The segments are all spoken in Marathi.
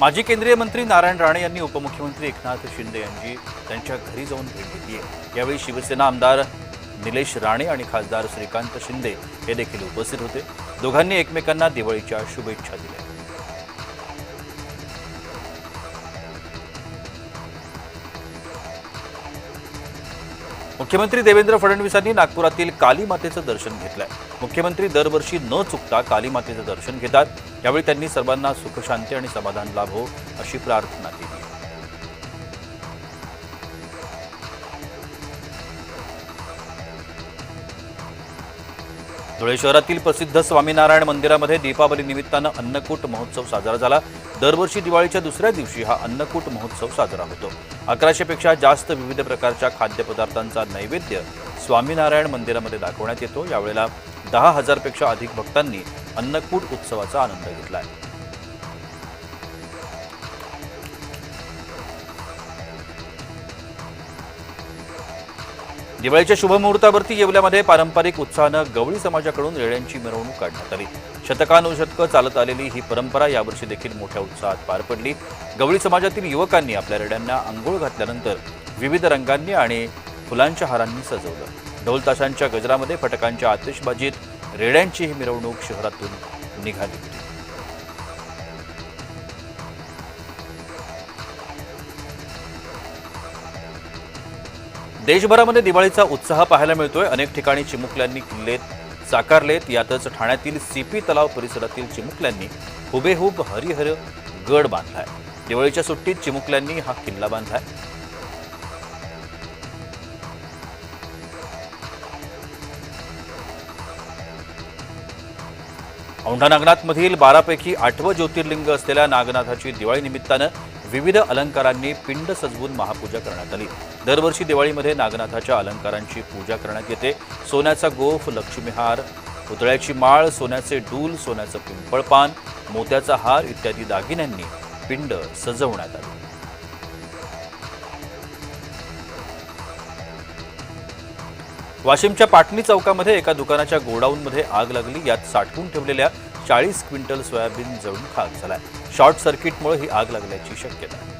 माजी केंद्रीय मंत्री नारायण राणे यांनी उपमुख्यमंत्री एकनाथ शिंदे यांची त्यांच्या घरी जाऊन भेट घेतली आहे। यावेळी शिवसेना आमदार निलेश राणे आणि खासदार श्रीकांत शिंदे हे देखील उपस्थित होते। दोघांनी एकमेकांना दिवाळीच्या शुभेच्छा दिल्या। मुख्यमंत्री देवेंद्र फडणवीसांनी नागपुरातील काली मातेचं दर्शन घेतलंय। मुख्यमंत्री दरवर्षी न चुकता काली मातेचं दर्शन घेतात। यावेळी त्यांनी सर्वांना सुख शांती आणि समाधान लाभो अशी प्रार्थना केली। धुळे शहरातील प्रसिद्ध स्वामीनारायण मंदिरामध्ये दीपावली निमित्तानं अन्नकूट महोत्सव साजरा झाला। दरवर्षी दिवाळीच्या दुसऱ्या दिवशी हा अन्नकूट महोत्सव साजरा होतो। 1100 पेक्षा जास्त विविध प्रकारच्या खाद्यपदार्थांचा नैवेद्य स्वामीनारायण मंदिरामध्ये दाखवण्यात येतो। यावेळेला 10,000 पेक्षा अधिक भक्तांनी अन्नकूट उत्सवाचा आनंद घेतला आहे। दिवाळीच्या शुभमुहूर्तावरती येवल्यामध्ये पारंपरिक उत्साहानं गवळी समाजाकडून रेड्यांची मिरवणूक काढण्यात आली। शतकानुशतकं चालत आलेली ही परंपरा यावर्षी देखील मोठ्या उत्साहात पार पडली। गवळी समाजातील युवकांनी आपल्या रेड्यांना अंघोळ घातल्यानंतर विविध रंगांनी आणि फुलांच्या हारांनी सजवलं। ढोल ताशांच्या गजरामध्ये फटाक्यांच्या आतिषबाजीत रेड्यांची ही मिरवणूक शहरातून निघाली होती। देशभरामध्ये दिवाळीचा उत्साह पाहायला मिळतोय। अनेक ठिकाणी चिमुकल्यांनी किल्ले साकारलेत। यातच ठाण्यातील सीपी तलाव परिसरातील चिमुकल्यांनी हुबेहूब हरिहर गड बांधलाय। दिवाळीच्या सुट्टीत चिमुकल्यांनी हा किल्ला बांधलाय। औंढा नागनाथमधील 12 पैकी 8वं ज्योतिर्लिंग असलेल्या नागनाथाची दिवाळी निमित्तानं विविध अलंकारांनी पिंड सजवून महापूजा करण्यात आली। दरवर्षी दिवाळीमध्ये नागनाथाच्या अलंकारांची पूजा करण्यात येते। सोन्याचा गोफ, लक्ष्मीहार, पुतळ्याची माळ, सोन्याचे डूल, सोन्याचं पिंपळपान, मोत्याचा हार इत्यादी दागिन्यांनी पिंड सजवण्यात आली। वाशिमच्या पाटणी चौकामध्ये एका दुकानाच्या गोडाऊनमध्ये आग लागली। यात साठवून ठेवलेल्या 40 क्विंटल सोयाबीन जळून खाक झालाय। शॉर्ट सर्किटमुळे ही आग लागल्याची शक्यता आहे।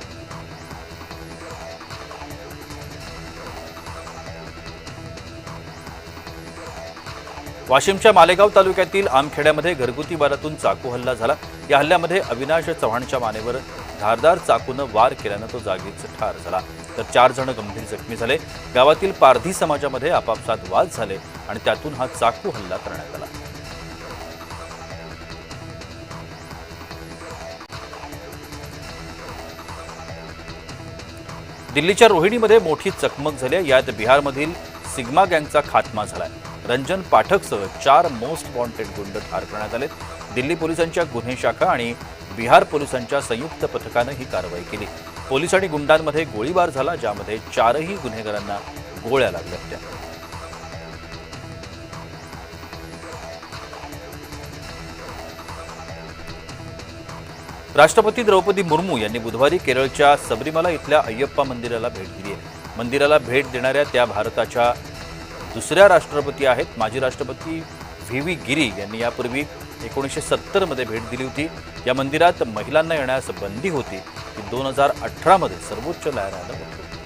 वाशिमच्या मालेगाव तालुक्यातील आमखेड्यामध्ये घरगुती वारातून चाकू हल्ला झाला। या हल्ल्यामध्ये अविनाश चव्हाणच्या मानेवर धारदार चाकूनं वार केल्यानं तो जागीच ठार झाला, तर 4 जण गंभीर जखमी झाले। गावातील पारधी समाजामध्ये आपापसात वाद झाले आणि त्यातून हा चाकू हल्ला करण्यात आला। दिल्लीच्या रोहिणीमध्ये मोठी चकमक झाली। यात बिहारमधील सिग्मा गँगचा खात्मा झालाय। रंजन पाठकसह 4 मोस्ट वॉन्टेड गुंड ठार करण्यात आले। दिल्ली पोलिसांच्या गुन्हे शाखा आणि बिहार पोलिसांच्या संयुक्त पथकानं ही कारवाई केली। पोलीस आणि गुंडांमध्ये गोळीबार झाला, ज्यामध्ये 4ही गुन्हेगारांना गोळ्या लागल्या होत्या। राष्ट्रपती द्रौपदी मुर्मू यांनी बुधवारी केरळच्या सबरीमाला इथल्या अय्यप्पा मंदिराला भेट दिली आहे। मंदिराला भेट देणाऱ्या त्या भारताच्या दुसऱ्या राष्ट्रपती आहेत। माजी राष्ट्रपती व्ही गिरी यांनी यापूर्वी 1970 मध्ये भेट दिली होती। या मंदिरात महिलांना येण्यास बंदी होती, ती 2018 मध्ये सर्वोच्च न्यायालयानं उठवली।